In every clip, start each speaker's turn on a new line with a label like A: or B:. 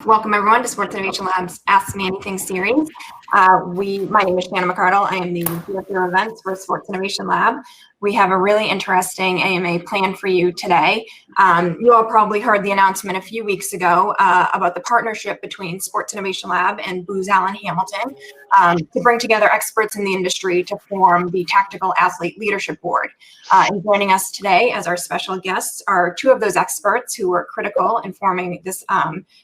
A: Welcome everyone to Sports Innovation Lab's Ask Me Anything series. My name is Shannon McCardle. I am the Director of Events for Sports Innovation Lab. We have a really interesting AMA planned for you today. You all probably heard the announcement a few weeks ago about the partnership between Sports Innovation Lab and Booz Allen Hamilton to bring together experts in the industry to form the Tactical Athlete Leadership Board. And joining us today as our special guests are two of those experts who were critical in forming this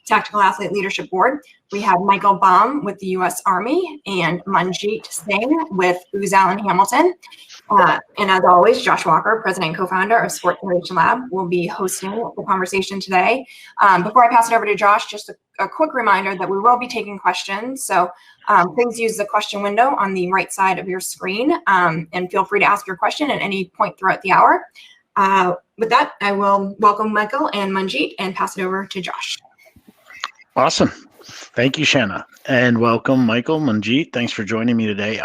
A: Tactical Athlete Leadership Board. We have Michael Baum with the U.S. Army and Munjeet Singh with Booz Allen Hamilton. And as always, Josh Walker, President and Co-founder of Sports Innovation Lab, will be hosting the conversation today. Before I pass it over to Josh, just a quick reminder that we will be taking questions. So please use the question window on the right side of your screen and feel free to ask your question at any point throughout the hour. With that, I will welcome Michael and Munjeet and pass it over to Josh.
B: Awesome. Thank you, Shanna, and welcome, Michael, Munjeet. Thanks for joining me today.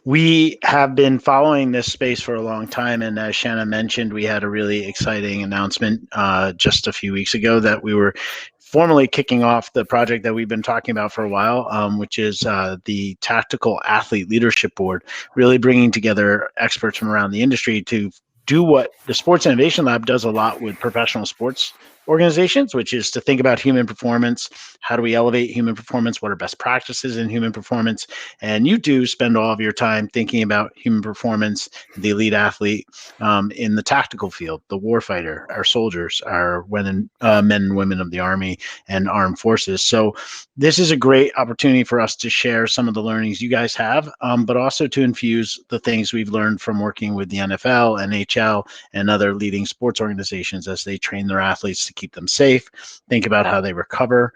B: We have been following this space for a long time, and as Shanna mentioned, we had a really exciting announcement just a few weeks ago that we were formally kicking off the project that we've been talking about for a while, which is the Tactical Athlete Leadership Board, really bringing together experts from around the industry to do what the Sports Innovation Lab does a lot with professional sports organizations, which is to think about human performance. How do we elevate human performance? What are best practices in human performance? And you do spend all of your time thinking about human performance, the elite athlete in the tactical field, the warfighter, our soldiers, our men and women of the Army and armed forces. So this is a great opportunity for us to share some of the learnings you guys have, but also to infuse the things we've learned from working with the NFL, NHL, and other leading sports organizations as they train their athletes to keep them safe, think about how they recover,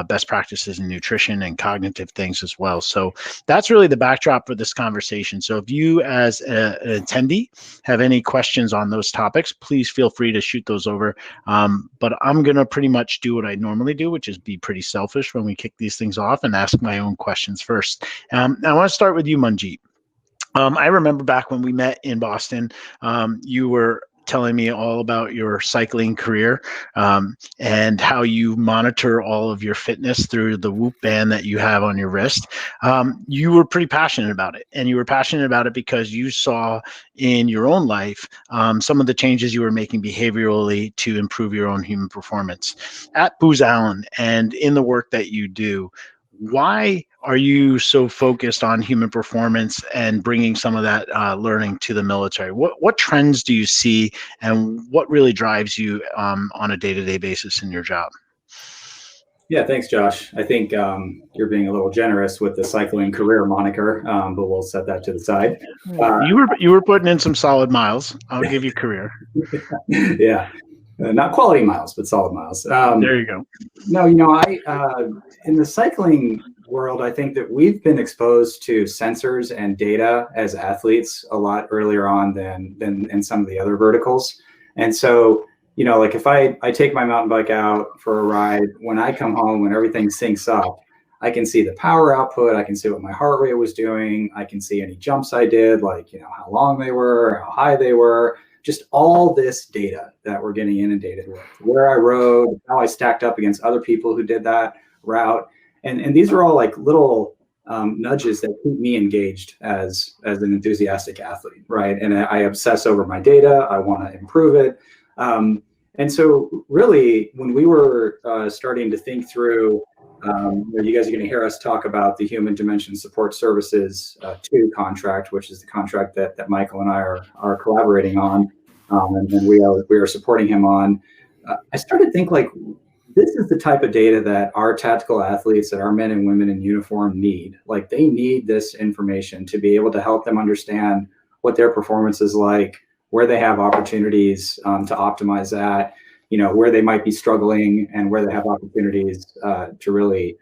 B: best practices in nutrition and cognitive things as well. So that's really the backdrop for this conversation. So if you as an attendee have any questions on those topics, please feel free to shoot those over. But I'm going to pretty much do what I normally do, which is be pretty selfish when we kick these things off and ask my own questions first. I want to start with you, Munjeet. I remember back when we met in Boston, you were telling me all about your cycling career and how you monitor all of your fitness through the Whoop band that you have on your wrist. You were pretty passionate about it, and you were passionate about it because you saw in your own life some of the changes you were making behaviorally to improve your own human performance. At Booz Allen and in the work that you do, why are you so focused on human performance and bringing some of that learning to the military? What trends do you see, and what really drives you on a day-to-day basis in your job?
C: Yeah, thanks, Josh. I think you're being a little generous with the cycling career moniker, but we'll set that to the side.
B: You were putting in some solid miles. I'll give you career.
C: Yeah. Not quality miles, but solid miles.
B: There you go.
C: No, in the cycling world, I think that we've been exposed to sensors and data as athletes a lot earlier on than in some of the other verticals. And so, like if I take my mountain bike out for a ride, when I come home, when everything syncs up, I can see the power output. I can see what my heart rate was doing. I can see any jumps I did, like, how long they were, how high they were. Just all this data that we're getting inundated with, where I rode, how I stacked up against other people who did that route. And these are all like little nudges that keep me engaged as an enthusiastic athlete, right? And I obsess over my data. I want to improve it. And so really, when we were starting to think through, you guys are going to hear us talk about the Human Dimension Support Services 2 contract, which is the contract that Michael and I are collaborating on, and we are supporting him on. I started to think, like, this is the type of data that our tactical athletes, that our men and women in uniform need. Like, they need this information to be able to help them understand what their performance is like, where they have opportunities to optimize that, where they might be struggling, and where they have opportunities to really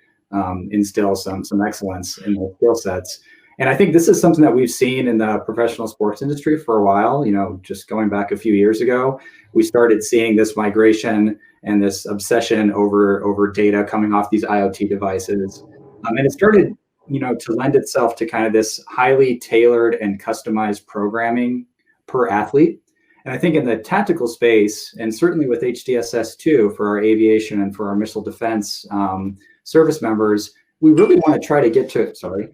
C: instill some excellence in their skill sets. And I think this is something that we've seen in the professional sports industry for a while. Just going back a few years ago, we started seeing this migration and this obsession over data coming off these IoT devices. And it started, to lend itself to kind of this highly tailored and customized programming per athlete. And I think in the tactical space, and certainly with HDSS2 for our aviation and for our missile defense service members, we really want to try to get to, sorry,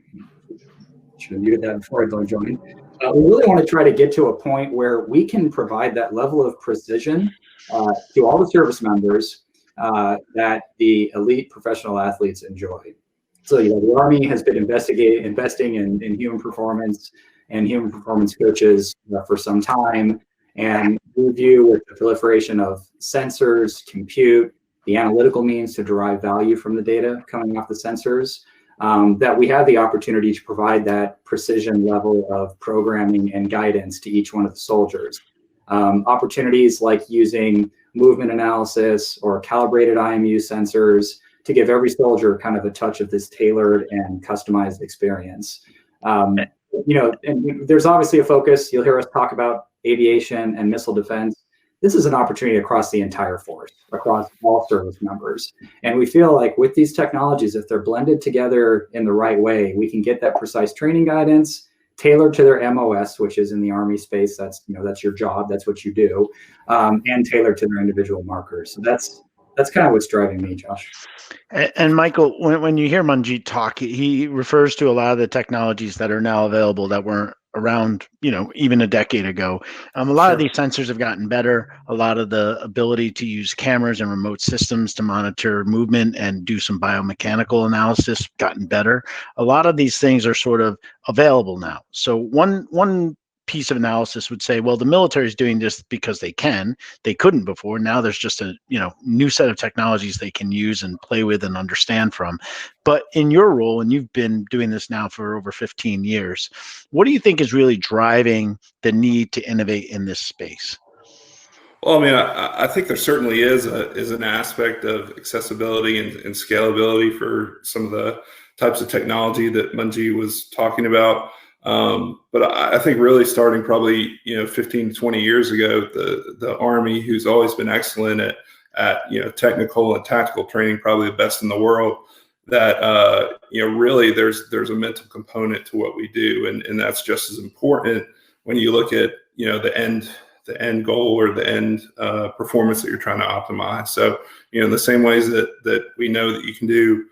C: should have muted that before I joined. We really want to try to get to a point where we can provide that level of precision to all the service members that the elite professional athletes enjoy. So, the Army has been investing in human performance and human performance coaches for some time. And we view with the proliferation of sensors, compute, the analytical means to derive value from the data coming off the sensors, that we have the opportunity to provide that precision level of programming and guidance to each one of the soldiers. Opportunities like using movement analysis or calibrated IMU sensors to give every soldier kind of a touch of this tailored and customized experience. And there's obviously a focus. You'll hear us talk about aviation and missile defense. This is an opportunity across the entire force, across all service members. And we feel like with these technologies, if they're blended together in the right way, we can get that precise training guidance tailored to their MOS, which is in the Army space. That's your job. That's what you do, and tailored to their individual markers. So that's kind of what's driving me, Josh.
B: And Michael, when you hear Munjeet talk, he refers to a lot of the technologies that are now available that weren't around, even a decade ago. A lot of these sensors have gotten better. A lot of the ability to use cameras and remote systems to monitor movement and do some biomechanical analysis gotten better. A lot of these things are sort of available now. So one piece of analysis would say, well, the military is doing this because they can. They couldn't before. Now there's just a new set of technologies they can use and play with and understand from. But in your role, and you've been doing this now for over 15 years, what do you think is really driving the need to innovate in this space?
D: Well, I mean, I think there certainly is an aspect of accessibility and scalability for some of the types of technology that Munjeet was talking about. But I think really starting probably 15 to 20 years ago, the Army, who's always been excellent at technical and tactical training, probably the best in the world, that really there's a mental component to what we do, and that's just as important when you look at the end goal or the end performance that you're trying to optimize. So in the same ways that we know that you can do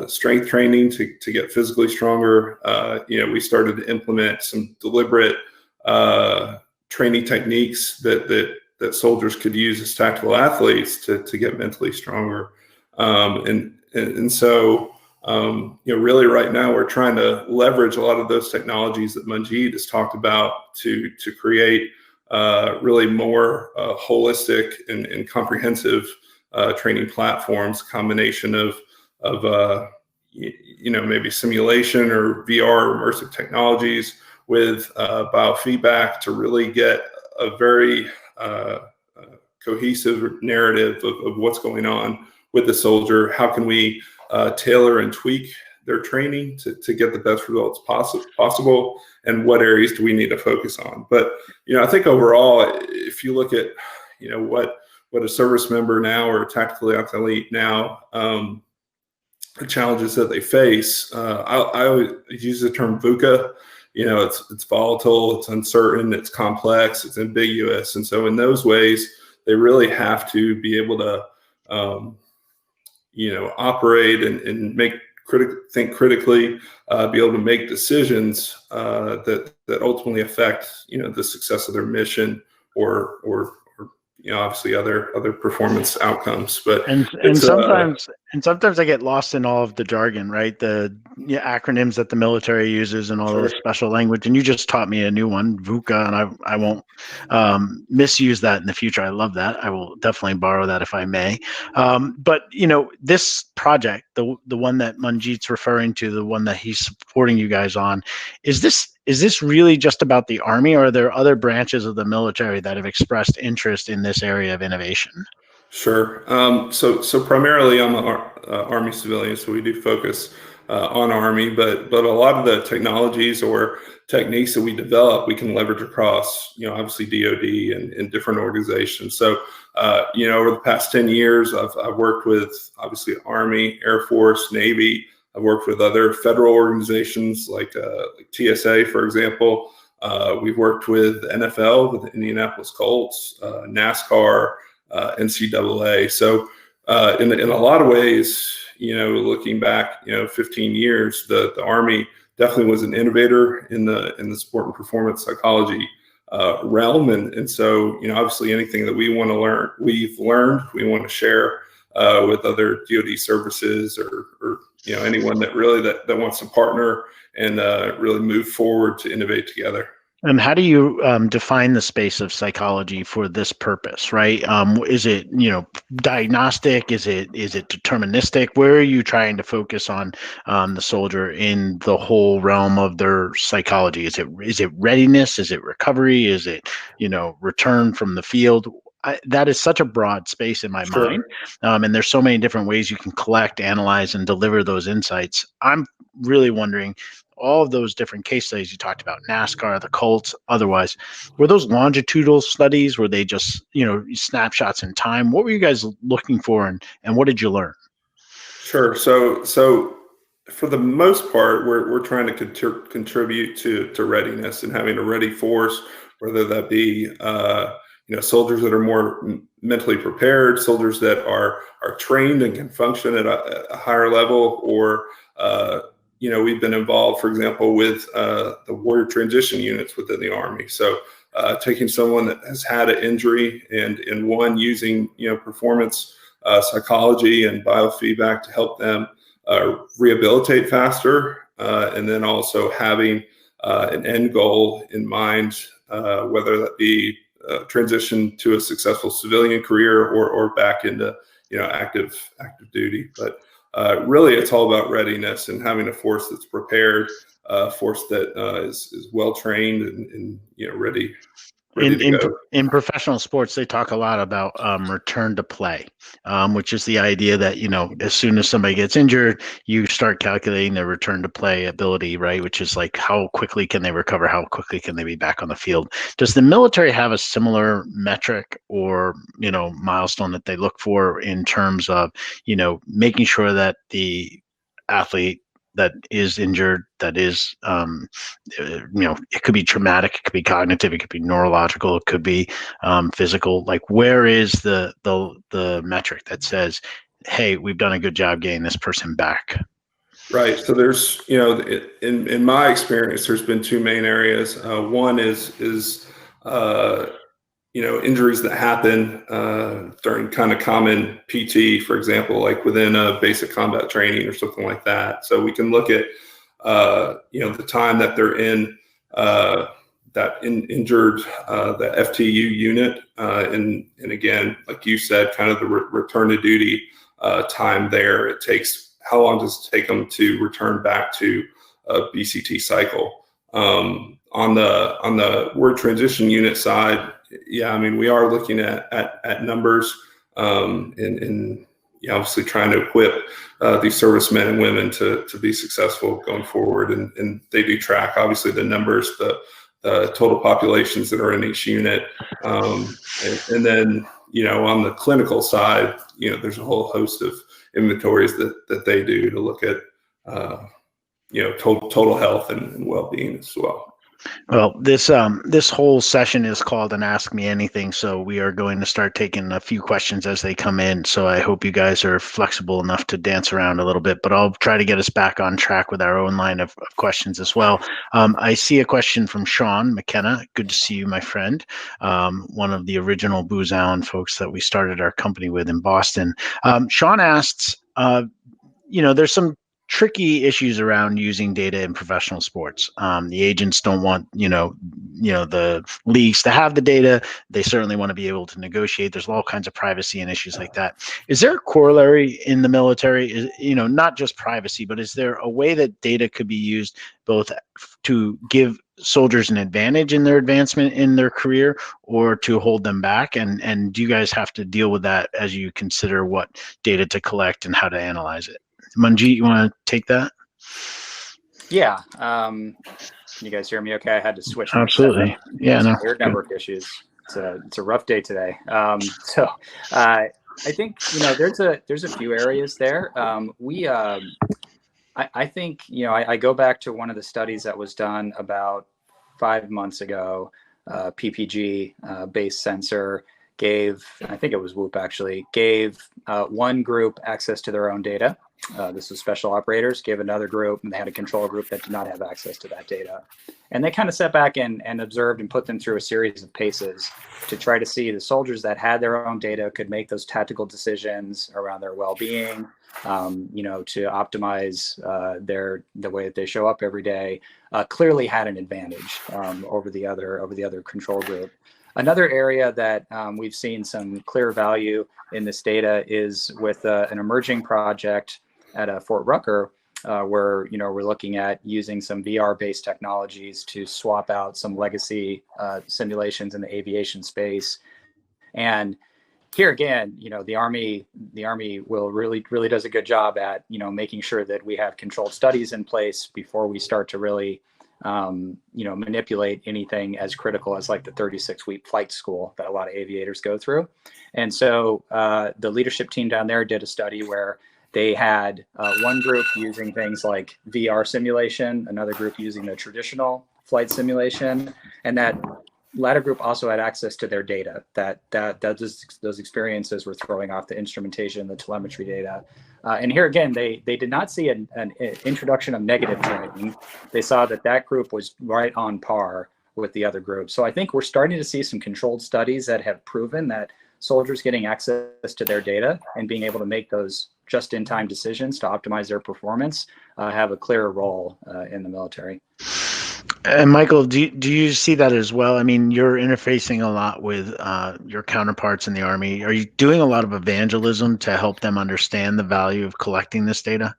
D: strength training to get physically stronger. We started to implement some deliberate training techniques that soldiers could use as tactical athletes to get mentally stronger. And so really right now we're trying to leverage a lot of those technologies that Munjeet has talked about to create really more holistic and comprehensive training platforms, combination of maybe simulation or VR immersive technologies with biofeedback to really get a very cohesive narrative of what's going on with the soldier. How can we tailor and tweak their training to get the best results possible, and what areas do we need to focus on? But I think overall, if you look at what a service member now or a tactical athlete now, the challenges that they face, I always use the term VUCA. It's volatile, it's uncertain, it's complex, it's ambiguous, and so in those ways, they really have to be able to, operate and think critically, be able to make decisions that ultimately affect the success of their mission or obviously other performance outcomes. But
B: sometimes I get lost in all of the jargon, right? The acronyms that the military uses and all the special language. And you just taught me a new one, VUCA, and I won't misuse that in the future. I love that. I will definitely borrow that if I may. But this project, the one that Munjeet's referring to, the one that he's supporting you guys on, is this really just about the Army, or are there other branches of the military that have expressed interest in this area of innovation?
D: Sure. So primarily I'm an Army civilian, so we do focus on Army, but a lot of the technologies or techniques that we develop, we can leverage across, obviously DoD and different organizations. So, over the past 10 years, I've worked with obviously Army, Air Force, Navy. I've worked with other federal organizations like TSA, for example, We've worked with the NFL, with the Indianapolis Colts, NASCAR, NCAA. So in a lot of ways, looking back, 15 years, the Army definitely was an innovator in the sport and performance psychology realm. And so, obviously anything that we've learned, we want to share with other DoD services or anyone that really that wants to partner and really move forward to innovate together.
B: And how do you define the space of psychology for this purpose, right? Is it, diagnostic? Is it deterministic? Where are you trying to focus on the soldier in the whole realm of their psychology? Is it readiness? Is it recovery? Is it, return from the field? That is such a broad space in my mind. And there's so many different ways you can collect, analyze, and deliver those insights. I'm really wondering, all of those different case studies you talked about, NASCAR, the Colts, otherwise, were those longitudinal studies? Were they just, snapshots in time? What were you guys looking for, and what did you learn?
D: Sure. So for the most part, we're trying to contribute to readiness and having a ready force, whether that be soldiers that are more mentally prepared, soldiers that are trained and can function at a higher level, or we've been involved, for example, with the warrior transition units within the Army. So taking someone that has had an injury and using performance psychology and biofeedback to help them rehabilitate faster, and then also having an end goal in mind, whether that be transition to a successful civilian career or back into active duty. But really, it's all about readiness and having a force that's prepared, a force that is well trained and ready to go.
B: In professional sports, they talk a lot about return to play, which is the idea that, as soon as somebody gets injured, you start calculating their return to play ability, right? Which is like, how quickly can they recover? How quickly can they be back on the field? Does the military have a similar metric or, milestone that they look for in terms of, making sure that the athlete that is injured, that is, it could be traumatic, it could be cognitive, it could be neurological, it could be physical. Like, where is the metric that says, hey, we've done a good job getting this person back?
D: Right. So there's, in my experience, there's been two main areas. One is injuries that happen during kind of common PT, for example, like within a basic combat training or something like that. So we can look at, the time that they're in injured, the FTU unit. And again, like you said, kind of the return to duty time there. How long does it take them to return back to a BCT cycle? On the word transition unit side, we are looking at numbers and obviously trying to equip these servicemen and women to be successful going forward. And they do track, obviously, the numbers, the total populations that are in each unit. And then, on the clinical side, there's a whole host of inventories that they do to look at, total health and well-being as well.
B: Well, this whole session is called an Ask Me Anything, so we are going to start taking a few questions as they come in. So I hope you guys are flexible enough to dance around a little bit, but I'll try to get us back on track with our own line of questions as well. I see a question from Sean McKenna. Good to see you, my friend. One of the original Booz Allen folks that we started our company with in Boston. Sean asks, there's some tricky issues around using data in professional sports. The agents don't want, the leagues to have the data. They certainly want to be able to negotiate. There's all kinds of privacy and issues like that. Is there a corollary in the military? Not just privacy, but is there a way that data could be used both to give soldiers an advantage in their advancement in their career or to hold them back? And do you guys have to deal with that as you consider what data to collect and how to analyze it? Munjeet, you want to take that?
E: Yeah. Can you guys hear me okay? I had to switch.
B: Absolutely. Yeah. No. Weird
E: network issues. It's a rough day today. So I think, there's a few areas there. I think, I go back to one of the studies that was done about 5 months ago, PPG based sensor gave, I think it was Whoop actually, gave one group access to their own data. This was special operators, gave another group, and they had a control group that did not have access to that data. And they kind of sat back and observed and put them through a series of paces to try to see the soldiers that had their own data could make those tactical decisions around their well-being, to optimize the way that they show up every day, clearly had an advantage over the other control group. Another area that we've seen some clear value in this data is with an emerging project at Fort Rucker, where we're looking at using some VR-based technologies to swap out some legacy simulations in the aviation space. And here again, the Army will really does a good job at making sure that we have controlled studies in place before we start to really manipulate anything as critical as like the 36-week flight school that a lot of aviators go through. And so the leadership team down there did a study where they had one group using things like VR simulation, another group using the traditional flight simulation, and that latter group also had access to their data. Those experiences were throwing off the instrumentation, the telemetry data. And here again, they did not see an introduction of negative training. They saw that group was right on par with the other group. So I think we're starting to see some controlled studies that have proven that soldiers getting access to their data and being able to make those just-in-time decisions to optimize their performance have a clearer role in the military.
B: And Michael, do you see that as well? I mean, you're interfacing a lot with your counterparts in the Army. Are you doing a lot of evangelism to help them understand the value of collecting this data?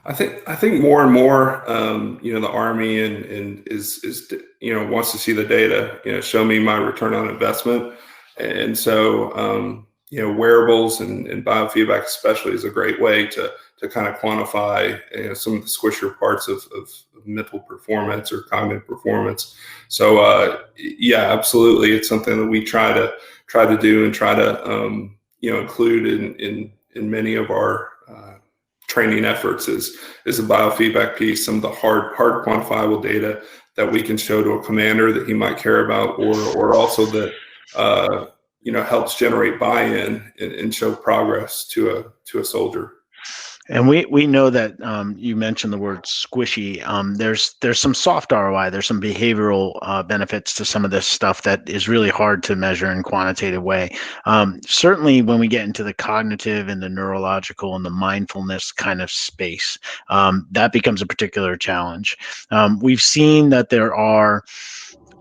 D: I think more and more, the Army and is wants to see the data. Show me my return on investment, and so wearables and biofeedback especially is a great way to kind of quantify some of the squishier parts of mental performance or cognitive performance. So yeah, absolutely, it's something that we try to do and try to include in many of our training efforts is a biofeedback piece, some of the hard quantifiable data that we can show to a commander that he might care about, or also that helps generate buy-in and show progress to a soldier.
B: And we know that you mentioned the word squishy. There's some soft ROI. There's some behavioral benefits to some of this stuff that is really hard to measure in quantitative way. Certainly, when we get into the cognitive and the neurological and the mindfulness kind of space, that becomes a particular challenge. We've seen that there are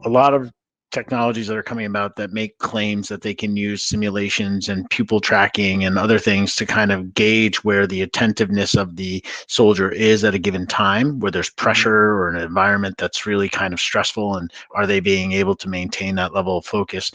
B: a lot of technologies that are coming about that make claims that they can use simulations and pupil tracking and other things to kind of gauge where the attentiveness of the soldier is at a given time, where there's pressure or an environment that's really kind of stressful, and are they being able to maintain that level of focus.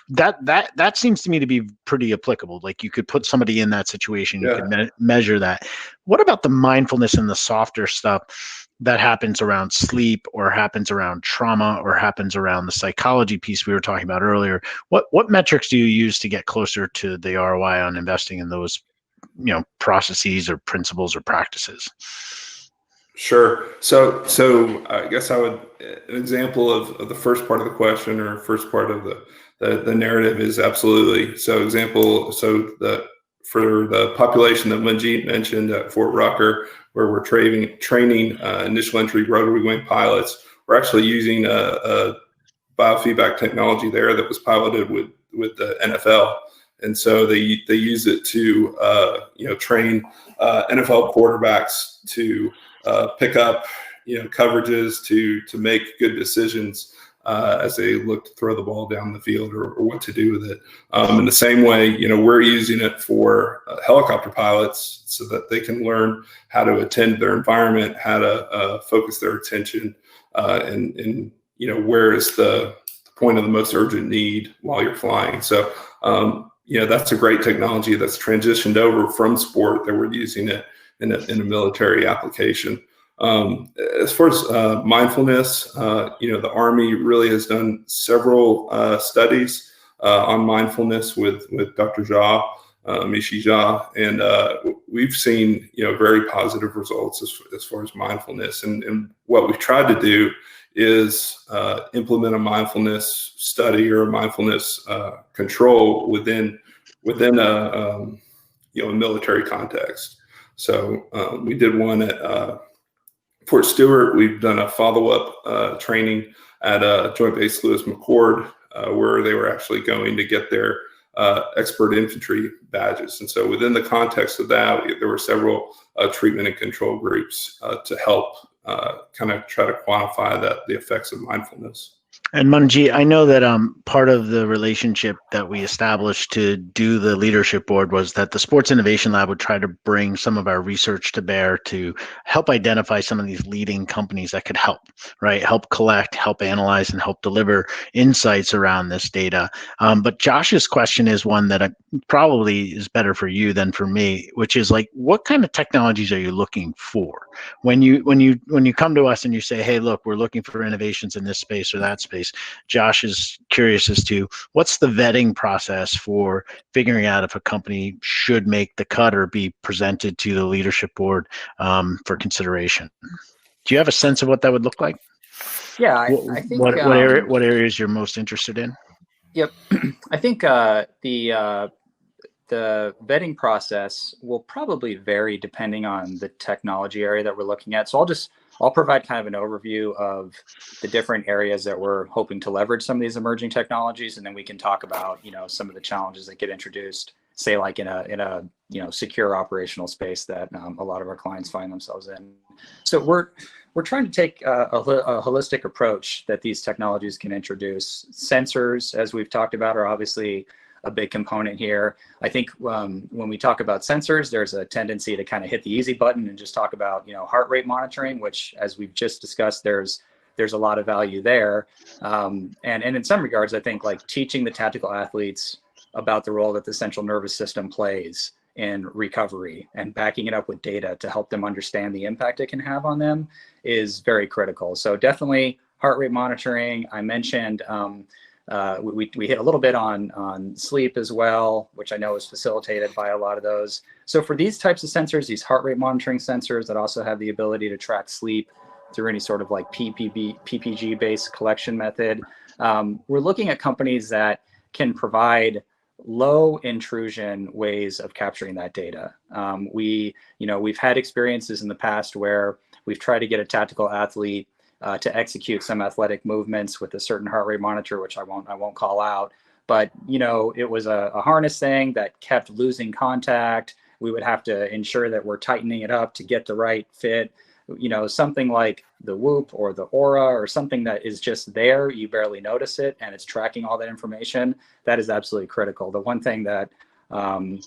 B: That seems to me to be pretty applicable. Like, you could put somebody in that situation, you could measure that. What about the mindfulness and the softer stuff that happens around sleep, or happens around trauma, or happens around the psychology piece we were talking about earlier? What metrics do you use to get closer to the ROI on investing in those, processes or principles or practices?
D: Sure. So I guess an example of the first part of the question, or first part of the narrative, is absolutely. For the population that Munjeet mentioned at Fort Rucker, where we're training initial entry rotary wing pilots, we're actually using a biofeedback technology there that was piloted with the NFL, and so they use it to train NFL quarterbacks to pick up coverages to make good decisions as they look to throw the ball down the field, or what to do with it. In the same way, we're using it for helicopter pilots so that they can learn how to attend to their environment, how to focus their attention, and where is the point of the most urgent need while you're flying. So that's a great technology that's transitioned over from sport, that we're using it in a military application. As far as mindfulness, the Army really has done several studies on mindfulness with Dr. Jha. Mishija, and we've seen very positive results as far as mindfulness. And what we've tried to do is implement a mindfulness study or a mindfulness control within a a military context. So we did one at Fort Stewart. We've done a follow-up training at Joint Base Lewis McChord, where they were actually going to get their expert infantry badges. And so within the context of that, there were several treatment and control groups to help kind of try to quantify the effects of mindfulness.
B: And Munjeet, I know that part of the relationship that we established to do the leadership board was that the Sports Innovation Lab would try to bring some of our research to bear to help identify some of these leading companies that could help, right? Help collect, help analyze, and help deliver insights around this data. But Josh's question is one that probably is better for you than for me, which is like, what kind of technologies are you looking for? When you come to us and you say, hey, look, we're looking for innovations in this space or that space, Josh is curious as to what's the vetting process for figuring out if a company should make the cut or be presented to the leadership board for consideration. Do you have a sense of what that would look like?
E: Yeah, I think
B: what areas you're most interested in? Yep,
E: I think the vetting process will probably vary depending on the technology area that we're looking at. So I'll provide kind of an overview of the different areas that we're hoping to leverage some of these emerging technologies, and then we can talk about some of the challenges that get introduced, say like in a secure operational space that a lot of our clients find themselves in. So we're trying to take a holistic approach that these technologies can introduce. Sensors, as we've talked about, are obviously a big component here. I think when we talk about sensors, there's a tendency to kind of hit the easy button and just talk about heart rate monitoring, which, as we've just discussed, there's a lot of value there. And in some regards, I think like teaching the tactical athletes about the role that the central nervous system plays in recovery and backing it up with data to help them understand the impact it can have on them is very critical. So definitely heart rate monitoring. I mentioned we hit a little bit on sleep as well, which I know is facilitated by a lot of those. So for these types of sensors, these heart rate monitoring sensors that also have the ability to track sleep through any sort of like PPG based collection method, we're looking at companies that can provide low intrusion ways of capturing that data. We've had experiences in the past where we've tried to get a tactical athlete to execute some athletic movements with a certain heart rate monitor, which I won't call out, but it was a harness thing that kept losing contact. We would have to ensure that we're tightening it up to get the right fit. Something like the Whoop or the Aura or something that is just there, you barely notice it, and it's tracking all that information. That is absolutely critical. The one thing that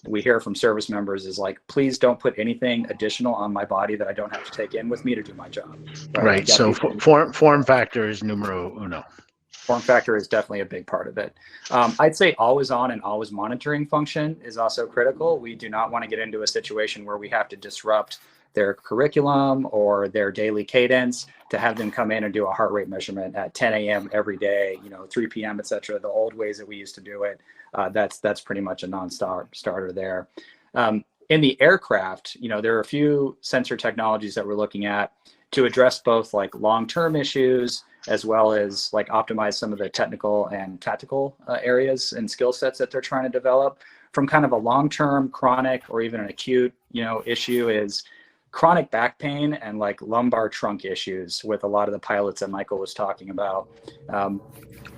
E: we hear from service members is like, please don't put anything additional on my body that I don't have to take in with me to do my job.
B: Right. So form factor is numero uno.
E: Form factor is definitely a big part of it. I'd say always on and always monitoring function is also critical. We do not want to get into a situation where we have to disrupt their curriculum or their daily cadence to have them come in and do a heart rate measurement at 10 a.m. every day, 3 p.m., et cetera, the old ways that we used to do it. That's pretty much a non-starter there. In the aircraft, there are a few sensor technologies that we're looking at to address both like long-term issues as well as like optimize some of the technical and tactical areas and skill sets that they're trying to develop. From kind of a long-term, chronic, or even an acute, issue is chronic back pain and like lumbar trunk issues with a lot of the pilots that Michael was talking about.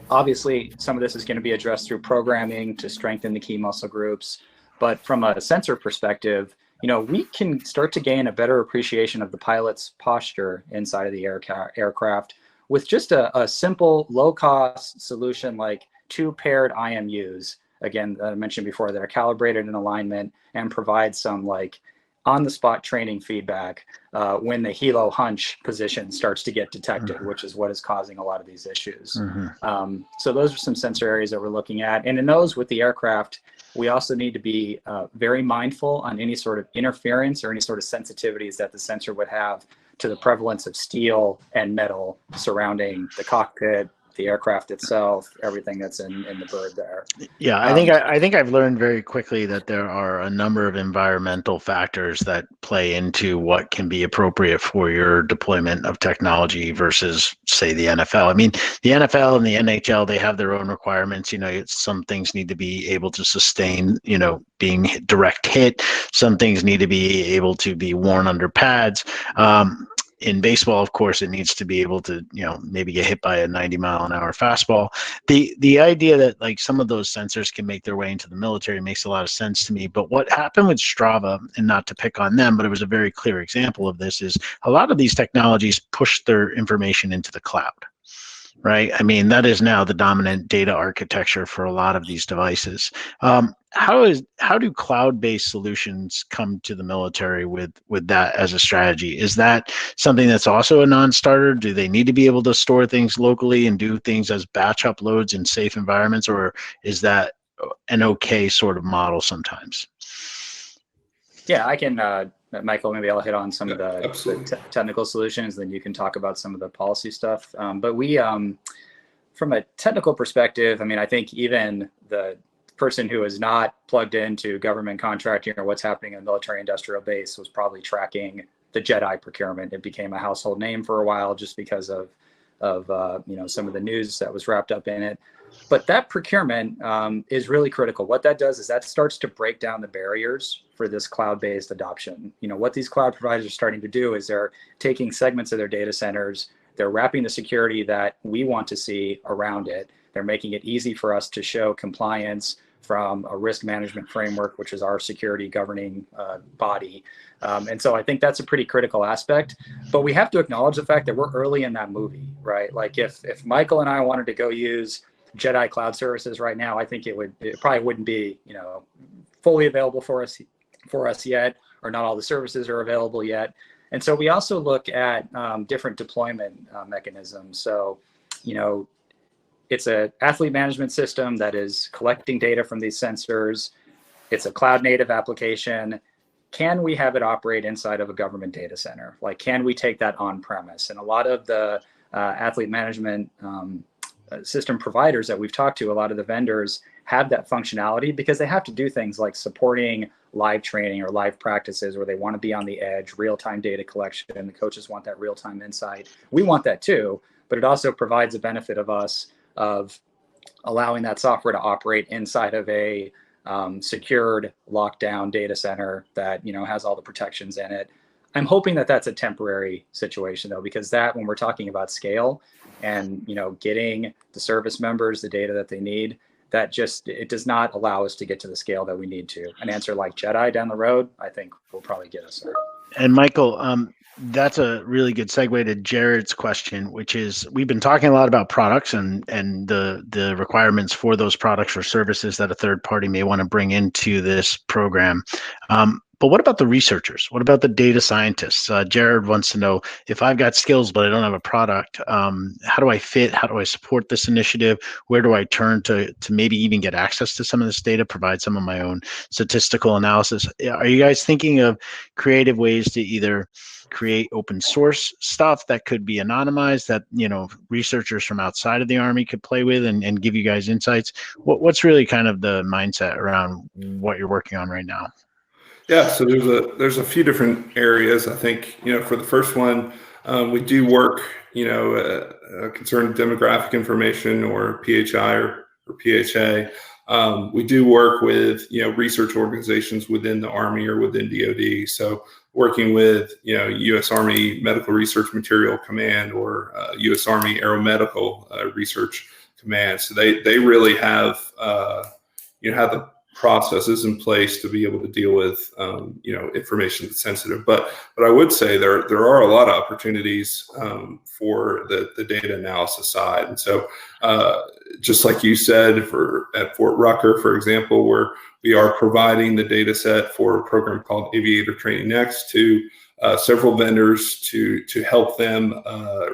E: Obviously, some of this is going to be addressed through programming to strengthen the key muscle groups. But from a sensor perspective, we can start to gain a better appreciation of the pilot's posture inside of the aircraft with just a simple low-cost solution like 2 paired IMUs, again, that I mentioned before, that are calibrated in alignment and provide some like on-the-spot training feedback when the helo hunch position starts to get detected, which is what is causing a lot of these issues. So those are some sensor areas that we're looking at. And in those with the aircraft, we also need to be very mindful on any sort of interference or any sort of sensitivities that the sensor would have to the prevalence of steel and metal surrounding the cockpit, the aircraft itself, everything that's in the bird there.
B: Yeah, I think I've learned very quickly that there are a number of environmental factors that play into what can be appropriate for your deployment of technology versus, say, the NFL. I mean, the NFL and the NHL, they have their own requirements. Some things need to be able to sustain, being direct hit. Some things need to be able to be worn under pads. In baseball, of course, it needs to be able to, maybe get hit by a 90-mile-an-hour fastball. The idea that like some of those sensors can make their way into the military makes a lot of sense to me. But what happened with Strava, and not to pick on them, but it was a very clear example of this, is a lot of these technologies push their information into the cloud. Right. I mean, that is now the dominant data architecture for a lot of these devices. How do cloud-based solutions come to the military with that as a strategy? Is that something that's also a non-starter? Do they need to be able to store things locally and do things as batch uploads in safe environments, or is that an okay sort of model sometimes?
E: Yeah, I can, Michael, maybe I'll hit on some of the technical solutions, then you can talk about some of the policy stuff. But we, from a technical perspective, I mean, I think even the person who is not plugged into government contracting or what's happening in the military industrial base was probably tracking the JEDI procurement. It became a household name for a while just because of some of the news that was wrapped up in it. But that procurement is really critical. What that does is that starts to break down the barriers for this cloud-based adoption. What these cloud providers are starting to do is they're taking segments of their data centers, they're wrapping the security that we want to see around it. They're making it easy for us to show compliance from a risk management framework, which is our security governing body. And so I think that's a pretty critical aspect, but we have to acknowledge the fact that we're early in that movie, right? Like if Michael and I wanted to go use JEDI cloud services right now, I think it probably wouldn't be, fully available for us yet, or not all the services are available yet. And so we also look at different deployment mechanisms. So, it's an athlete management system that is collecting data from these sensors. It's a cloud native application. Can we have it operate inside of a government data center? Like, can we take that on premise? And a lot of the athlete management system providers that we've talked to, a lot of the vendors have that functionality because they have to do things like supporting live training or live practices where they want to be on the edge, real-time data collection. The coaches want that real-time insight. We want that too, but it also provides a benefit of us of allowing that software to operate inside of a secured lockdown data center that, has all the protections in it. I'm hoping that that's a temporary situation though, because that when we're talking about scale and, getting the service members the data that they need, that it does not allow us to get to the scale that we need to. An answer like JEDI down the road, I think will probably get us there.
B: And Michael, that's a really good segue to Jared's question, which is we've been talking a lot about products and the requirements for those products or services that a third party may want to bring into this program. But what about the researchers? What about the data scientists? Jared wants to know, if I've got skills, but I don't have a product, how do I fit? How do I support this initiative? Where do I turn to maybe even get access to some of this data, provide some of my own statistical analysis? Are you guys thinking of creative ways to either create open source stuff that could be anonymized that, researchers from outside of the Army could play with and give you guys insights? What's really kind of the mindset around what you're working on right now?
D: Yeah, so there's a few different areas. I think, for the first one, we do work, concerning demographic information or PHI or PHA. We do work with, research organizations within the Army or within DoD. So working with, U.S. Army Medical Research Material Command or U.S. Army Aeromedical Research Command. So they really have, have the processes in place to be able to deal with information that's sensitive. But I would say there are a lot of opportunities for the data analysis side. And so just like you said, at Fort Rucker, for example, where we are providing the data set for a program called Aviator Training Next to several vendors to help them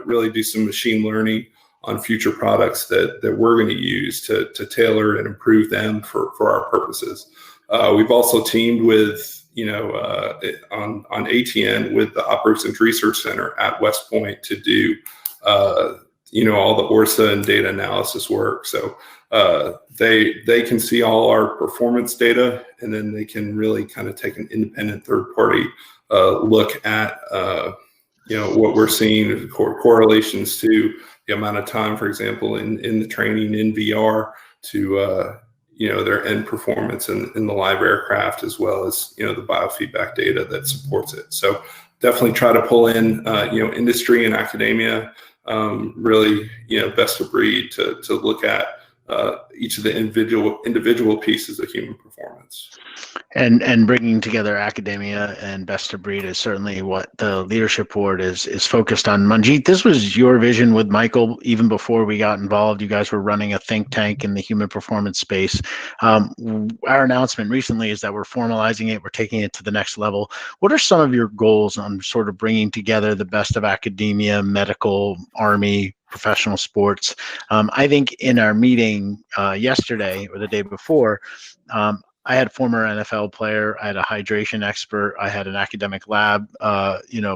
D: really do some machine learning on future products that we're going to use to tailor and improve them for our purposes. We've also teamed with, on ATN with the Operations Research Center at West Point to do all the ORSA and data analysis work. So they can see all our performance data, and then they can really kind of take an independent third party look at what we're seeing, correlations to the amount of time, for example, in the training in VR to their end performance in the live aircraft, as well as the biofeedback data that supports it. So definitely try to pull in industry and academia, really best of breed to look at each of the individual pieces of human performance.
B: And bringing together academia and best of breed is certainly what the leadership board is focused on. Munjeet, this was your vision with Michael even before we got involved. You guys were running a think tank in the human performance space. Our announcement recently is that we're formalizing it. We're taking it to the next level. What are some of your goals on sort of bringing together the best of academia, medical, Army, professional sports? I think in our meeting yesterday or the day before, I had a former NFL player, I had a hydration expert, I had an academic lab,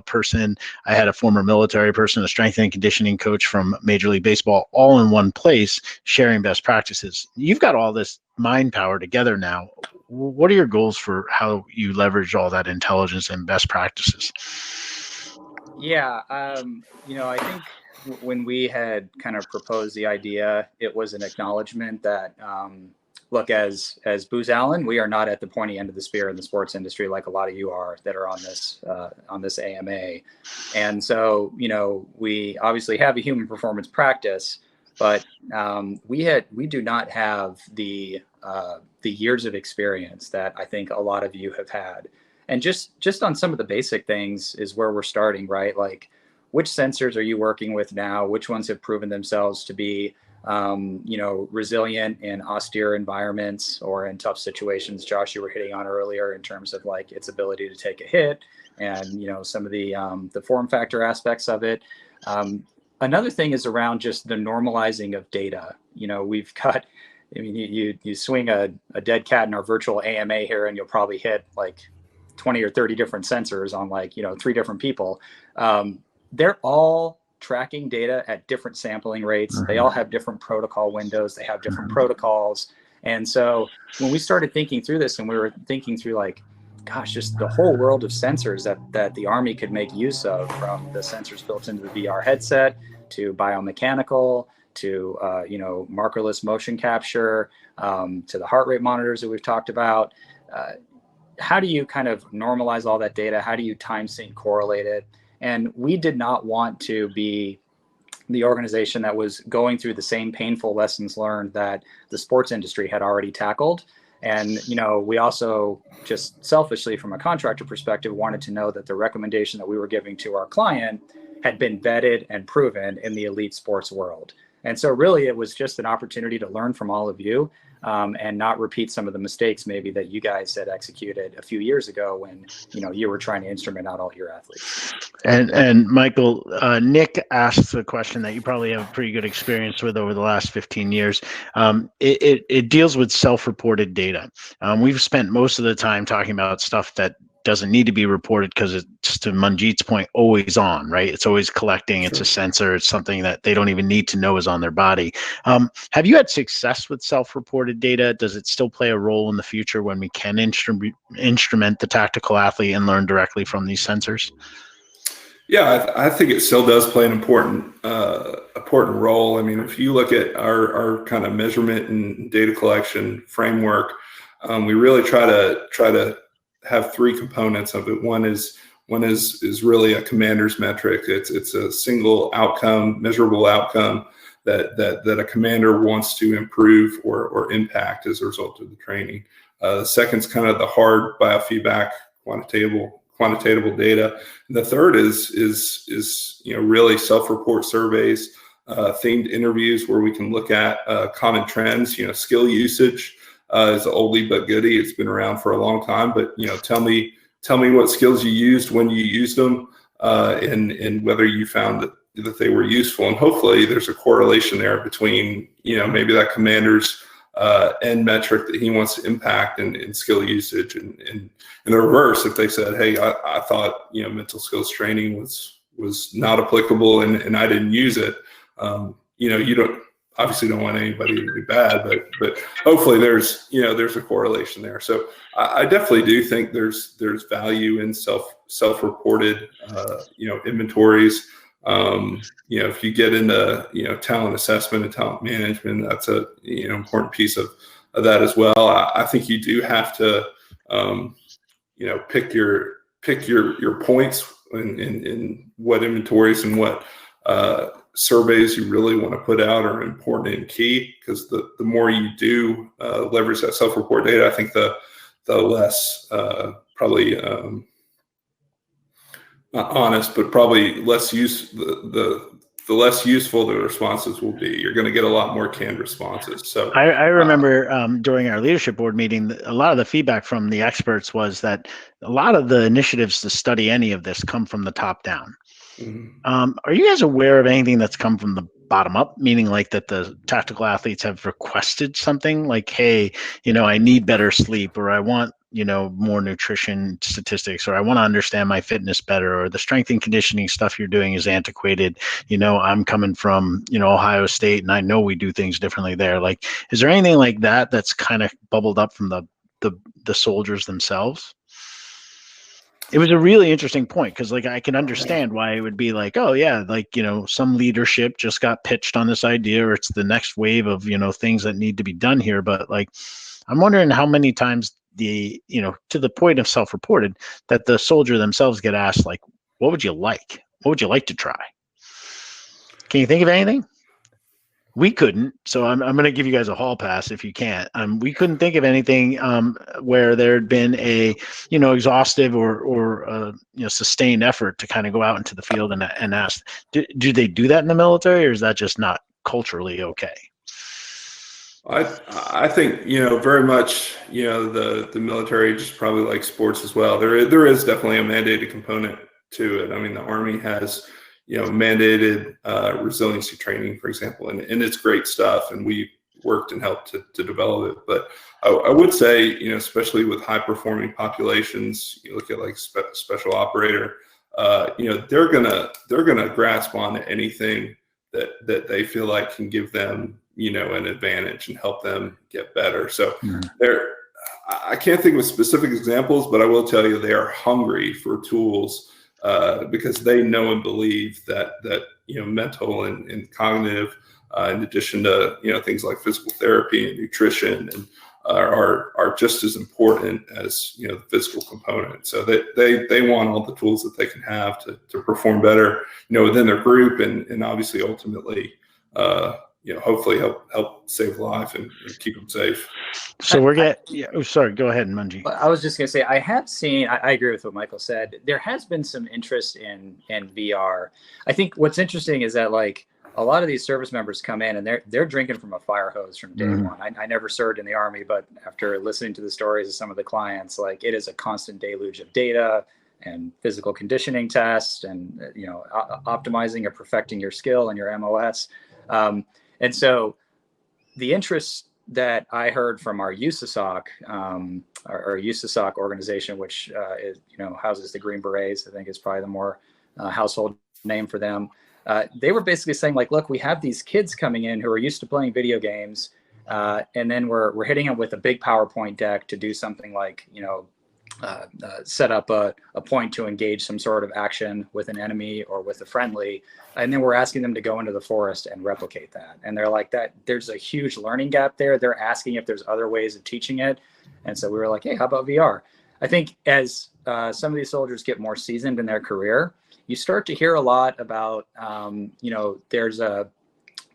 B: person, I had a former military person, a strength and conditioning coach from Major League Baseball, all in one place, sharing best practices. You've got all this mind power together now. What are your goals for how you leverage all that intelligence and best practices?
E: Yeah, I think when we had kind of proposed the idea, it was an acknowledgement that, look, as Booz Allen, we are not at the pointy end of the spear in the sports industry like a lot of you are that are on this AMA. And so, we obviously have a human performance practice, but we do not have the years of experience that I think a lot of you have had. And just on some of the basic things is where we're starting, right? Like, which sensors are you working with now? Which ones have proven themselves to be resilient in austere environments or in tough situations? Josh, you were hitting on earlier in terms of like its ability to take a hit and, some of the form factor aspects of it. Another thing is around just the normalizing of data. We've got, you swing a dead cat in our virtual AMA here and you'll probably hit like 20 or 30 different sensors on 3 different people. They're all tracking data at different sampling rates. They all have different protocol windows. They have different protocols. And so when we started thinking through this and we were thinking through just the whole world of sensors that the Army could make use of, from the sensors built into the VR headset to biomechanical to, markerless motion capture, to the heart rate monitors that we've talked about. How do you kind of normalize all that data? How do you time sync correlate it? And we did not want to be the organization that was going through the same painful lessons learned that the sports industry had already tackled. And, we also just selfishly, from a contractor perspective, wanted to know that the recommendation that we were giving to our client had been vetted and proven in the elite sports world. And so really it was just an opportunity to learn from all of you, and not repeat some of the mistakes maybe that you guys had executed a few years ago when, you were trying to instrument out all your athletes.
B: And Michael, Nick asks a question that you probably have pretty good experience with over the last 15 years. It deals with self-reported data. We've spent most of the time talking about stuff that doesn't need to be reported because it's, to Munjeet's point, always on, right? It's always collecting. It's a sensor. It's something that they don't even need to know is on their body. Have you had success with self-reported data? Does it still play a role in the future when we can instrument the tactical athlete and learn directly from these sensors?
D: Yeah, I think it still does play an important role. I mean, if you look at our kind of measurement and data collection framework, we really try to have 3 components of it. One is really a commander's metric. It's a single outcome, measurable outcome that a commander wants to improve or impact as a result of the training. The second's kind of the hard biofeedback, quantitative data. And the third is really self-report surveys, themed interviews where we can look at common trends. Skill usage is an oldie but goodie. It's been around for a long time, but tell me what skills you used, when you used them, and whether you found that they were useful. And hopefully there's a correlation there between maybe that commander's end metric that he wants to impact and skill usage, and in the reverse, if they said, hey, I thought mental skills training was not applicable and I didn't use it, You don't obviously don't want anybody to do bad, but hopefully there's a correlation there. So I definitely do think there's value in self-reported inventories. If you get into talent assessment and talent management, that's a important piece of that as well. I think you do have to pick your points in what inventories and what surveys you really want to put out are important and key, because the more you do leverage that self-report data, I think the less probably not honest, but probably less the less useful the responses will be. You're going to get a lot more canned responses. So
B: I remember during our leadership board meeting, a lot of the feedback from the experts was that a lot of the initiatives to study any of this come from the top down.
D: mm-hmm.
B: Are you guys aware of anything that's come from the bottom up, meaning like that the tactical athletes have requested something like, hey, I need better sleep, or I want more nutrition statistics, or I want to understand my fitness better, or the strength and conditioning stuff you're doing is antiquated. I'm coming from, Ohio State, and I know we do things differently there. Like, is there anything like that that's kind of bubbled up from the soldiers themselves? It was a really interesting point, because like I can understand why it would be like, oh yeah, like some leadership just got pitched on this idea, or it's the next wave of things that need to be done here. But like, I'm wondering how many times to the point of self-reported, that the soldier themselves get asked, like, what would you like to try? Can you think of anything? We couldn't, so I'm going to give you guys a hall pass if you can't. We couldn't think of anything where there had been a exhaustive or sustained effort to kind of go out into the field and ask. Do they do that in the military, or is that just not culturally okay?
D: I think very much the military, just probably like sports as well. There is definitely a mandated component to it. I mean, the Army has mandated resiliency training, for example, and it's great stuff, and we worked and helped to develop it. But I would say, especially with high performing populations, you look at like special operator, they're gonna grasp on anything that they feel like can give them an advantage and help them get better. So I can't think of specific examples, but I will tell you they are hungry for tools. Because they know and believe that mental and cognitive, in addition to things like physical therapy and nutrition, and are just as important as the physical component. So they want all the tools that they can have to perform better within their group, and obviously ultimately hopefully help save life and keep them safe.
B: So we're getting, sorry, go ahead, Munjeet.
E: I was just going to say, I have seen, I agree with what Michael said. There has been some interest in VR. I think what's interesting is that like a lot of these service members come in and they're drinking from a fire hose from day one. I never served in the Army, but after listening to the stories of some of the clients, like it is a constant deluge of data and physical conditioning tests and, optimizing or perfecting your skill and your MOS. And so the interest that I heard from our USASOC, our USASOC organization, which is, houses the Green Berets, I think is probably the more household name for them. They were basically saying like, look, we have these kids coming in who are used to playing video games, and then we're hitting them with a big PowerPoint deck to do something like, set up a point to engage some sort of action with an enemy or with a friendly. And then we're asking them to go into the forest and replicate that. And they're like, that there's a huge learning gap there. They're asking if there's other ways of teaching it. And so we were like, hey, how about VR? I think as some of these soldiers get more seasoned in their career, you start to hear a lot about,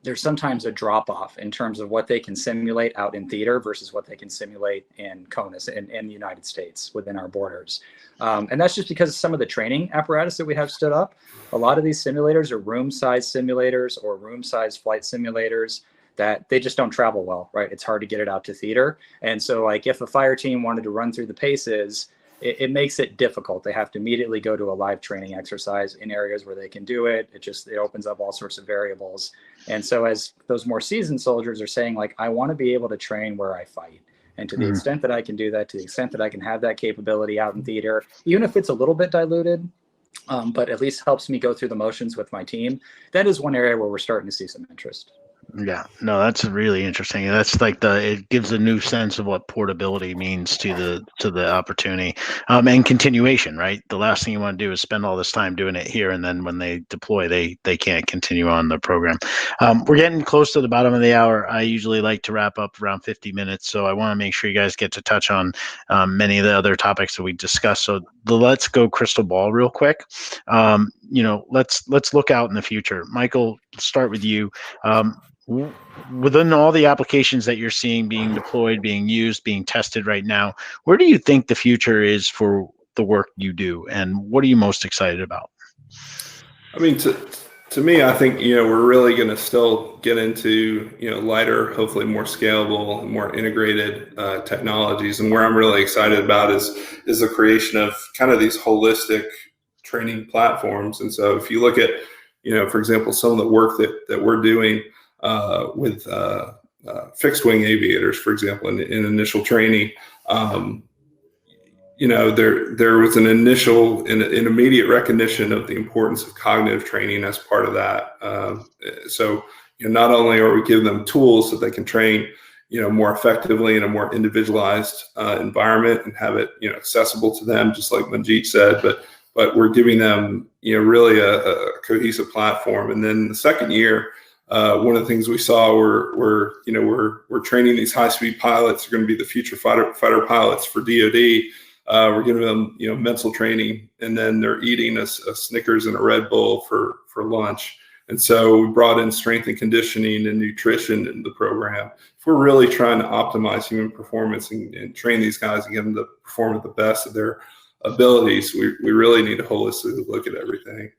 E: there's sometimes a drop off in terms of what they can simulate out in theater versus what they can simulate in CONUS in the United States within our borders. And that's just because of some of the training apparatus that we have stood up. A lot of these simulators are room-sized simulators or room-sized flight simulators that they just don't travel well, right? It's hard to get it out to theater. And so like if a fire team wanted to run through the paces, it makes it difficult. They have to immediately go to a live training exercise in areas where they can do it. It opens up all sorts of variables. And so as those more seasoned soldiers are saying, like, I want to be able to train where I fight. And to the extent that I can do that, to the extent that I can have that capability out in theater, even if it's a little bit diluted, but at least helps me go through the motions with my team. That is one area where we're starting to see some interest.
B: Yeah, no, that's really interesting. That's like it gives a new sense of what portability means to the opportunity, and continuation, right? The last thing you want to do is spend all this time doing it here, and then when they deploy, they can't continue on the program. We're getting close to the bottom of the hour. I usually like to wrap up around 50 minutes, so I want to make sure you guys get to touch on many of the other topics that we discussed. So let's go crystal ball real quick. Let's look out in the future. Michael, start with you. Within all the applications that you're seeing being deployed, being used, being tested right now, where do you think the future is for the work you do, and what are you most excited about?
D: I mean, to me, I think, we're really going to still get into, lighter, hopefully more scalable and more integrated technologies. And where I'm really excited about is the creation of kind of these holistic training platforms. And so if you look at, for example, some of the work that we're doing with fixed wing aviators, for example, in initial training, there was an immediate recognition of the importance of cognitive training as part of that. So not only are we giving them tools so they can train, more effectively in a more individualized environment and have it, accessible to them, just like Munjeet said, but we're giving them, really a cohesive platform. And then the second year, one of the things we saw we're training these high-speed pilots. They're going to be the future fighter pilots for DoD. We're giving them, mental training, and then they're eating a Snickers and a Red Bull for lunch. And so we brought in strength and conditioning and nutrition in the program. If we're really trying to optimize human performance and train these guys and get them to perform at the best of their abilities, we really need to holistically look at everything.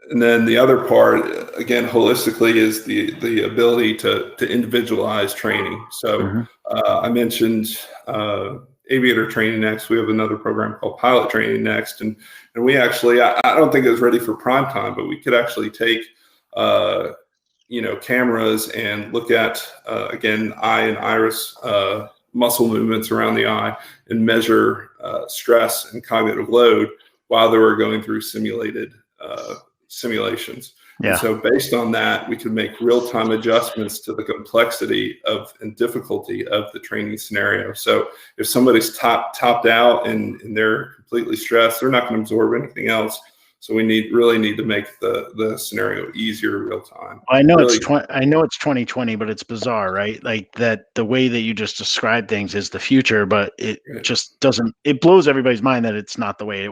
D: And then the other part, again, holistically, is the ability to individualize training. So I mentioned Aviator Training Next. We have another program called Pilot Training Next, and we actually, I don't think it was ready for prime time, but we could actually take cameras and look at again, eye and iris muscle movements around the eye and measure stress and cognitive load while they were going through simulations.
B: Yeah.
D: And so based on that, we can make real-time adjustments to the complexity and difficulty of the training scenario. So if somebody's topped out and they're completely stressed, they're not going to absorb anything else. So we really need to make the scenario easier real time.
B: I know
D: really,
B: it's 2020, but it's bizarre, right? Like that the way that you just described things is the future, but it just doesn't. It blows everybody's mind that it's not the way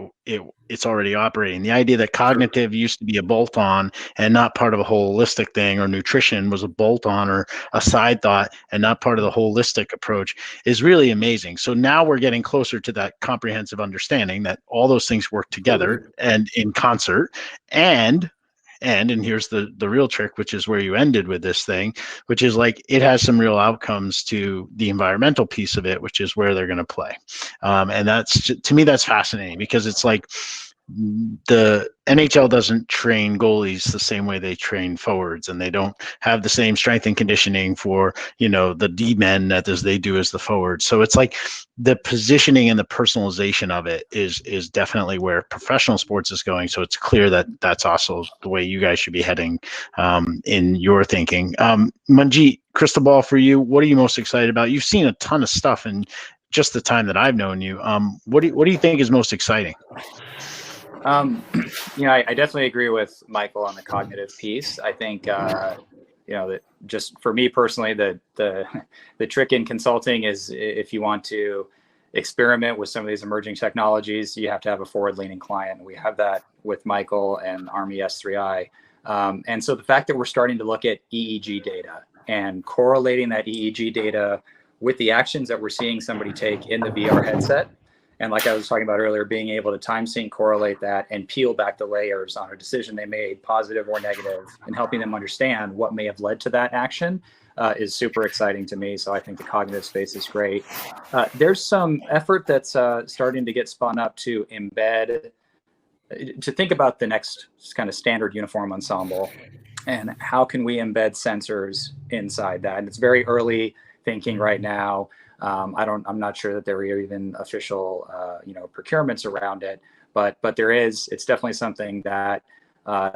B: it's already operating. The idea that cognitive used to be a bolt-on and not part of a holistic thing, or nutrition was a bolt-on or a side thought and not part of the holistic approach, is really amazing. So now we're getting closer to that comprehensive understanding that all those things work together and in concert, and here's the real trick, which is where you ended with this thing, which is like it has some real outcomes to the environmental piece of it, which is where they're going to play. And that's, to me, that's fascinating, because it's like the NHL doesn't train goalies the same way they train forwards, and they don't have the same strength and conditioning for, the D-men as they do as the forwards. So it's like the positioning and the personalization of it is definitely where professional sports is going. So it's clear that that's also the way you guys should be heading in your thinking. Munjeet, crystal ball for you. What are you most excited about? You've seen a ton of stuff in just the time that I've known you. What do you think is most exciting?
E: I definitely agree with Michael on the cognitive piece. I think, that just for me personally, the trick in consulting is, if you want to experiment with some of these emerging technologies, you have to have a forward-leaning client. We have that with Michael and Army S3I. And so the fact that we're starting to look at EEG data and correlating that EEG data with the actions that we're seeing somebody take in the VR headset, and like I was talking about earlier, being able to time sync correlate that and peel back the layers on a decision they made, positive or negative, and helping them understand what may have led to that action is super exciting to me. So I think the cognitive space is great. There's some effort that's starting to get spun up to think about the next kind of standard uniform ensemble, and how can we embed sensors inside that. And it's very early thinking right now. I'm not sure that there are even official, procurements around it, but it's definitely something that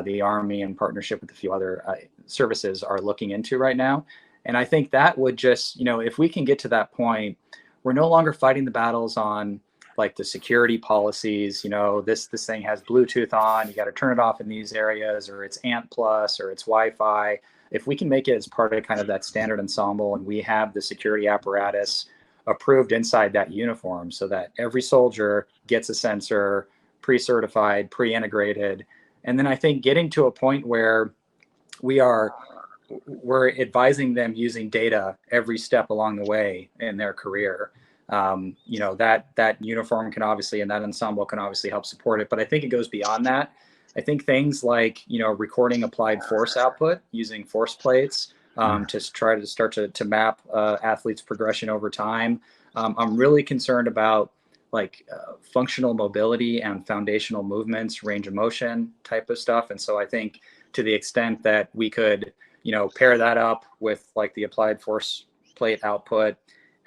E: the Army, in partnership with a few other services, are looking into right now. And I think that would just, if we can get to that point, we're no longer fighting the battles on like the security policies. This thing has Bluetooth on, you got to turn it off in these areas, or it's ANT plus, or it's Wi-Fi. If we can make it as part of kind of that standard ensemble, and we have the security apparatus approved inside that uniform so that every soldier gets a sensor, pre-certified, pre-integrated. And then I think getting to a point where we're advising them using data every step along the way in their career. That uniform can obviously, and that ensemble can obviously help support it. But I think it goes beyond that. I think things like, recording applied force output using force plates to try to start to map athletes' progression over time. I'm really concerned about functional mobility and foundational movements, range of motion type of stuff. And so I think to the extent that we could, pair that up with like the applied force plate output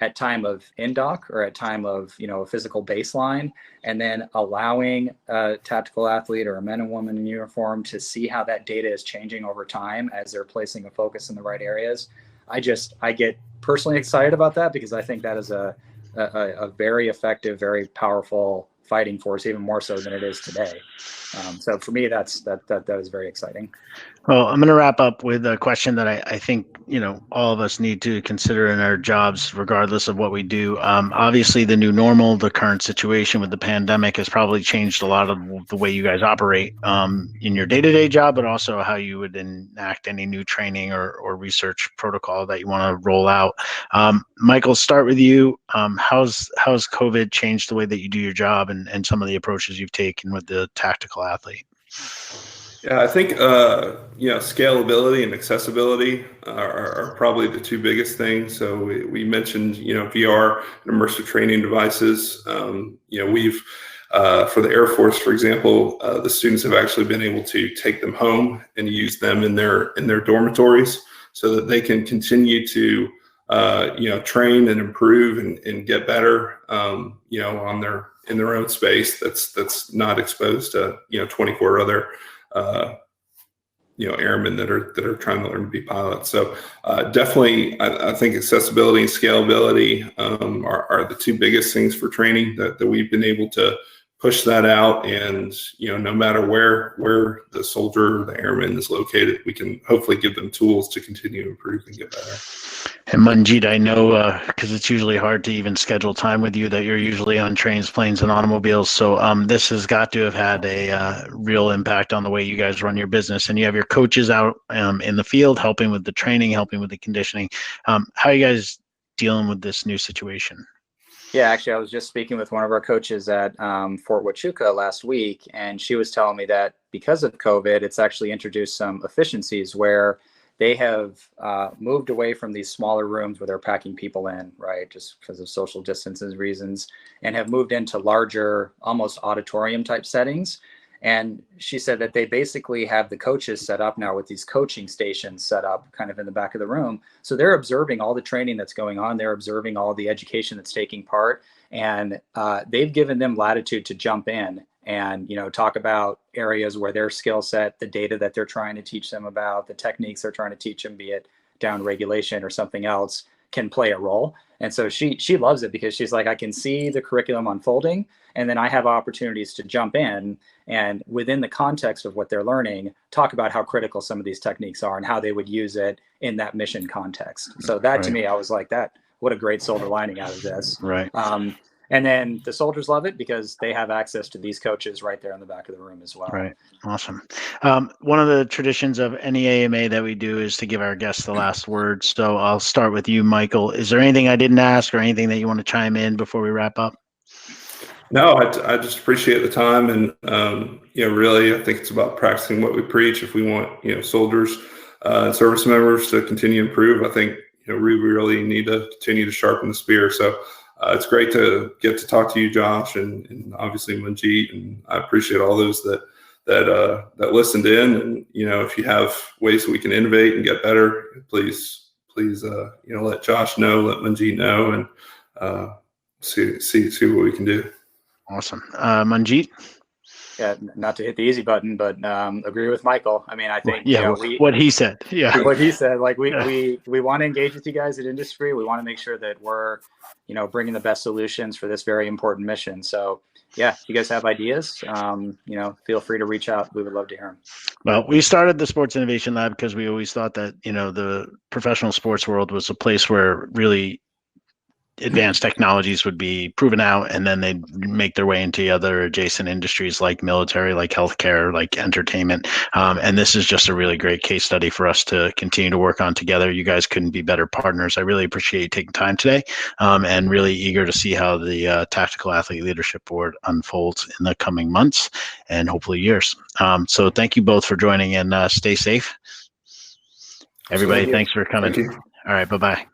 E: at time of indoc or at time of, a physical baseline, and then allowing a tactical athlete or a man and woman in uniform to see how that data is changing over time as they're placing a focus in the right areas. I get personally excited about that because I think that is a very effective, very powerful fighting force, even more so than it is today. So for me, that is very exciting.
B: Well, I'm going to wrap up with a question that I think, all of us need to consider in our jobs, regardless of what we do. Obviously, the new normal, the current situation with the pandemic has probably changed a lot of the way you guys operate in your day-to-day job, but also how you would enact any new training or research protocol that you want to roll out. Michael, start with you. How's COVID changed the way that you do your job and some of the approaches you've taken with the tactical athlete?
D: Yeah, I think scalability and accessibility are probably the two biggest things. So we mentioned VR and immersive training devices. We've for the Air Force, for example, the students have actually been able to take them home and use them in their dormitories so that they can continue to train and improve and get better in their own space that's not exposed to 24 other airmen that are trying to learn to be pilots. So definitely, I think accessibility and scalability are the two biggest things for training that we've been able to push that out. And no matter where the soldier, the airman is located, we can hopefully give them tools to continue to improve and get better.
B: And Munjeet, I know because it's usually hard to even schedule time with you that you're usually on trains, planes, and automobiles. So this has got to have had a real impact on the way you guys run your business. And you have your coaches out in the field helping with the training, helping with the conditioning. How are you guys dealing with this new situation?
E: Yeah, actually, I was just speaking with one of our coaches at Fort Huachuca last week, and she was telling me that because of COVID, it's actually introduced some efficiencies where they have moved away from these smaller rooms where they're packing people in, right, just because of social distancing reasons, and have moved into larger, almost auditorium type settings. And she said that they basically have the coaches set up now with these coaching stations set up kind of in the back of the room. So they're observing all the training that's going on. They're observing all the education that's taking part. And they've given them latitude to jump in and, talk about areas where their skill set, the data that they're trying to teach them about, the techniques they're trying to teach them, be it down regulation or something else, can play a role. And so she loves it because she's like, I can see the curriculum unfolding, and then I have opportunities to jump in and within the context of what they're learning, talk about how critical some of these techniques are and how they would use it in that mission context. So that to me, I was like, what a great silver lining out of this.
B: Right.
E: And then the soldiers love it because they have access to these coaches right there in the back of the room as well.
B: Right. Awesome. One of the traditions of any AMA that we do is to give our guests the last word. So I'll start with you, Michael. Is there anything I didn't ask or anything that you want to chime in before we wrap up?
D: No, I just appreciate the time. And, really, I think it's about practicing what we preach. If we want, soldiers and service members to continue to improve, I think, we really need to continue to sharpen the spear. So it's great to get to talk to you, Josh, and obviously Munjeet, and I appreciate all those that listened in. And if you have ways that we can innovate and get better, please let Josh know, let Munjeet know, and see what we can do.
B: Awesome. Munjeet?
E: Yeah, not to hit the easy button, but agree with Michael. I mean, I think
B: Yeah, what he said. Yeah.
E: What he said, like we want to engage with you guys at industry. We want to make sure that we're, bringing the best solutions for this very important mission. So yeah, if you guys have ideas, feel free to reach out. We would love to hear them.
B: Well, we started the Sports Innovation Lab because we always thought that, the professional sports world was a place where really advanced technologies would be proven out, and then they'd make their way into other adjacent industries like military, like healthcare, like entertainment. And this is just a really great case study for us to continue to work on together. You guys couldn't be better partners. I really appreciate you taking time today, and really eager to see how the Tactical Athlete Leadership Board unfolds in the coming months and hopefully years. So thank you both for joining, and stay safe. Everybody, thanks for coming.
D: Thank you.
B: All right, bye-bye.